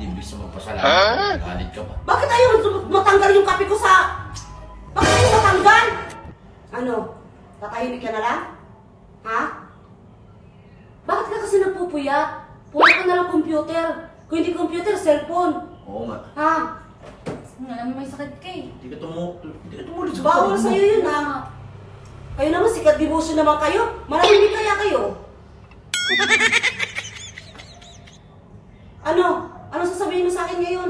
Imbis na magpasalamat, galit ka pa. Bakit ayaw matanggal yung kape ko sa... Bakit ayaw matanggal? Ano? Tatahimik ka na lang? Ha? Bakit ka kasi nagpupuyat? Puro ka na lang computer. Kung hindi computer, cellphone. Oo nga. Ha? Alam mo may sakit ka eh. Hindi ka tumulid sa Bawal kapatid mo. sa'yo yun, ha? Kayo naman, sikat devotion naman kayo. Manahimik kaya kayo. Ano? Ano sasabihin mo sa akin ngayon?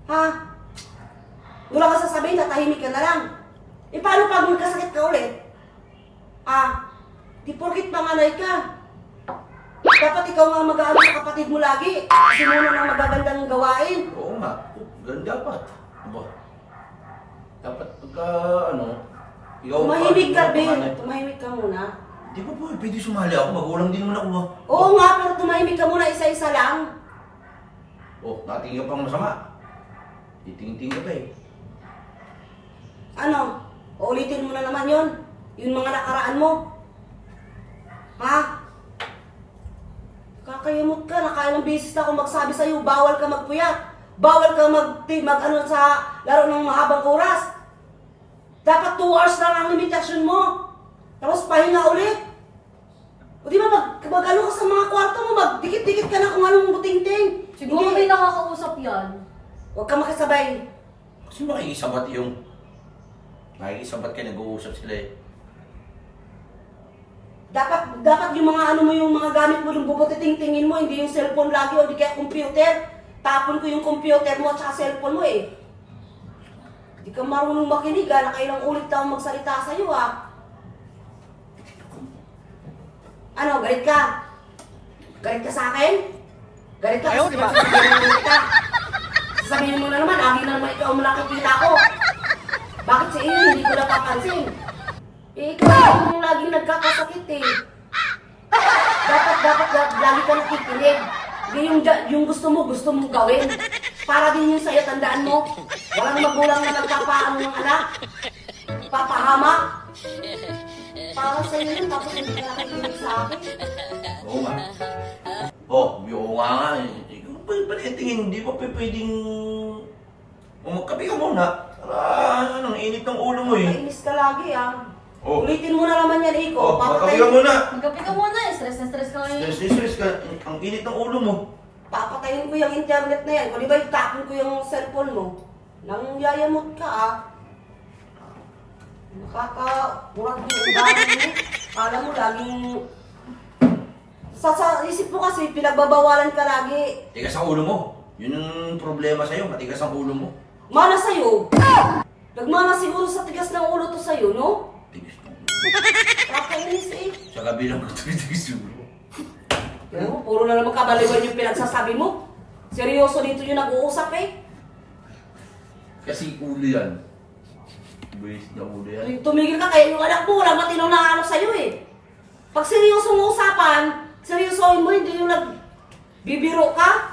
Ha? Wala ka sasabihin, tatahimik ka na lang. E paano pag magkasakit ka ulit? Di porkit panganay ka. Dapat ikaw nga mag-aano sa kapatid mo lagi. Kasi mo ng magagandang gawain. Oo nga. Ganun dapat. Aba. Dapat pagka, ikaw Tumahimik ka, ang Ben. panganay. Tumahimik ka muna. Di ba po, pwede sumali ako. Magulang din naman ako. Oo nga, pero tumahimik ka muna isa-isa lang. Oh, nakatingin ka pang masama. Titingin-tingin ka pa eh. Ano? Uulitin mo na naman yon. Yung mga nakaraan mo. Ha? Kakayamot ka. Nakailang beses na akong magsabi sa'yo, bawal ka magpuyat. Bawal ka mag-ano sa laro ng mahabang oras. Dapat 2 hours lang ang limitasyon mo. Tapos pahinga ulit. O di ba mag-ano ka sa mga kwarto mo, magdikit-dikit ka na kung anong buting-ting. Siguro may nakakausap yan. Huwag ka makisabay. Kasi makikisabat yung... Makikisabat ka, nag-uusap sila eh. Dapat yung mga ano mo, yung mga gamit mo, yung bubuti-ting-tingin mo, hindi yung cellphone lagi o di kaya computer. Tapon ko yung computer mo at saka cellphone mo eh. Hindi ka marunong makinig ha, nakailang ulit na akong magsalita sa'yo ha. Ano, galit ka? Galit ka sa akin? Galit ka kasi galit ka. Sasabihin mo na naman, lagi na naman ikaw ang nakikita ko. Bakit sa iyo hindi ko napapansin? Eh, ikaw yung laging nagkakasakit eh. Dapat lagi ka nakikinig. Yung gusto mong gawin. Para din yung sa'yo, tandaan mo. Walang magulang na nagpapaano ng anak. Papahama. Para sa'yo yun, tapos hindi ka nakikinig sa akin. Oo nga. Oo nga nga eh. Palitingin, hindi pa pwedeng... Magkape ka muna. Anong init ng ulo mo eh. Kainis ka lagi ah. Oh. Ulitin mo na naman yan, Iko. Magkape ka muna. Magkape ka muna eh. Stress na stress ka ngayon. Stress ka. Ang init ng ulo mo. Papatayin ko yung internet na yan. Kung di ba itapon ko yung cellphone mo. Nang yayamot ka ah. Nakaka-murag yung ugali mo. Kala mo laging... Sa isip mo kasi, pinagbabawalan ka lagi. Tigas ang ulo mo. Yun ang problema sa'yo. Matigas ang ulo mo. Mana sa'yo. Nagmana siguro sa tigas ng ulo to sa'yo, no? Tigas ng ulo. Kakainis eh. Sa gabi lang ko tigas yung ulo. Kaya mo, puro na naman kabaliwan yung pinagsasabi mo. Seryoso dito yung nag-uusap eh. Kasi ulo yan. Buwis na ulo yan. Tumigil ka kaya yung anak mo, walang matinong na ano sa'yo eh. Pag seryosong usapan, seryosohin mo, hindi yung nagbibiro ka.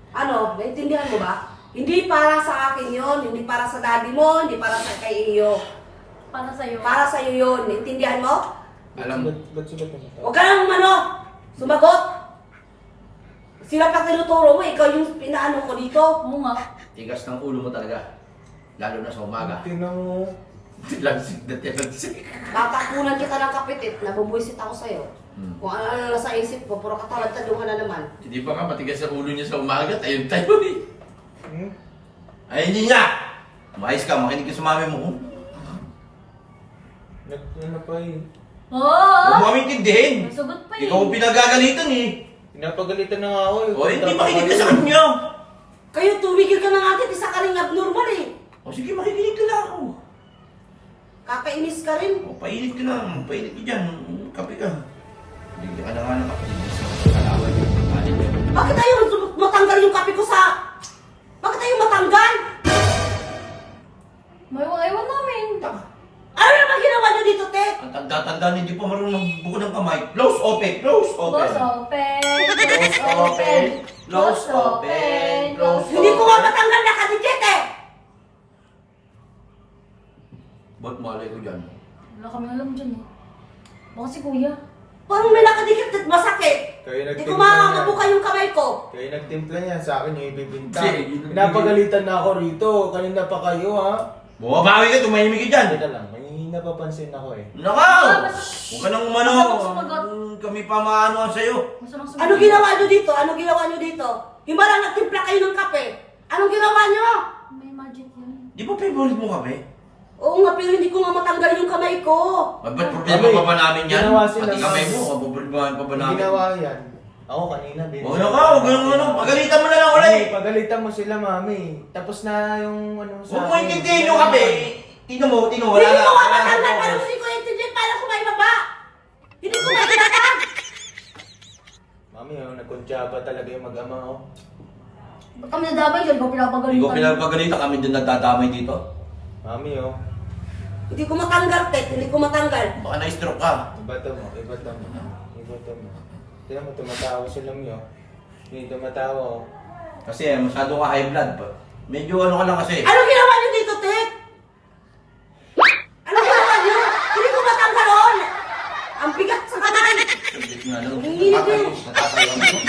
Ano, naintindihan mo ba? Hindi para sa akin yon, hindi para sa daddy mo, hindi para sa kay iyo. Para sa'yo. Para sa iyo yun, naintindihan mo? Alam mo. Huwag ka nang sumagot. Sila pa tinuturo mo, ikaw yung pinaano ko dito. Oo nga. Tigas ng ulo mo talaga. Lalo na sa umaga. Tingnan mo. Lansig na tiyansig. Tatakunan kita ng kapitit, nabubuisit ako sa'yo. Kung ano na sa isip mo, puro katalad-taluhan na naman. Hindi pa nga matigas ang ulo niya sa umaga. Tayo tayo eh. Hmm? Ay, hindi nga! Umayos ka, makinig ka sa mami mo. Ano pa eh. Oo! Huwag mo kami intindihin. Nasugot pa eh. Ikaw ang pinagagalitan eh. Pinapagalitan na nga ako eh. O, hindi makinig ka sa kanya. Kayo, tumigil ka na nga din, isa ka rin abnormal eh. O sige, makikinig ka lang ako. Kakainis ka rin. O, painit ka lang. Painit ka dyan. Kape ka. Bigyan ka na nga ng kape. Kalaway yung kalit ka. Bakit ayaw matanggal yung kape ko sa... Bakit ayaw matanggal? Ewan namin. Taka. Ano naman ginawa niyo dito, te? Ang tanda-tanda, hindi pa marunong magbuko ng kamay. Close, open. Close, open. Close open. Close, open. Close, open. Close, Hindi ko nga matanggal nakadikit eh. Ba't malay ko dyan? Wala kami alam dyan eh. Baka si kuya. Parang may nakadikit at masakit. ko. Kaya nagtimpla niya sa akin yung ibibinta. Sige, Pinapagalitan na ako rito. Kanina pa kayo ha. Bumabawi ka, tumahimik ka dyan. Teka lang, may napapansin ako eh. Nakaw! Huwag ka nang umano. Masamang sumagot. Kami pa maanoan sa'yo. Masamang sumagot. Ano ginawa nyo dito? Ano ginawa nyo dito? Himala nagtimpla kayo ng kape. Anong ginawa nyo? May magic yun. Di ba favorite mo kami? Oo nga, pero hindi ko nga matanggal yung kamay ko. Ba't problema pa ba namin yan? Ginawa sila Pati ng- kamay mo, problemahan pa ba Hindi namin? ginawa yan. Ako kanina din. Huwag na ka, huwag ka nang ano. Pagalitan mo na lang ulit. Mami, pagalitan mo sila, mami. Tapos na yung ano sa Huwag mo intindihin yung kape. Tino mo, wala Hindi na. ko nga Wala na. matanggal. Paano hindi ko intindihan? Paano ko may baba? Hindi ko matanggal. Mami, oh, nagkuntsaba talaga yung mag-ama, oh. Ba't kami nadamay dyan? Ikaw pinapagalitan. Hindi ko pinapagalitan, kami din nagdadamay dito. Mami, oh. Hindi ko matanggal, Tek. Hindi ko matanggal. Baka na-stroke ka. Ibato mo, ibato mo. Ibato mo. Tignan mo, tumatawa sila mo, oh. Hindi tumatawa, oh. Kasi masyado ka high blood pa. Medyo ano ka lang kasi. Ano ginawa nyo dito, Tek? Ano ginawa nyo? Hindi ko matanggal, on. Ang bigat sa kamay. Sabit nga lang. Ang init eh. Natatayo ako.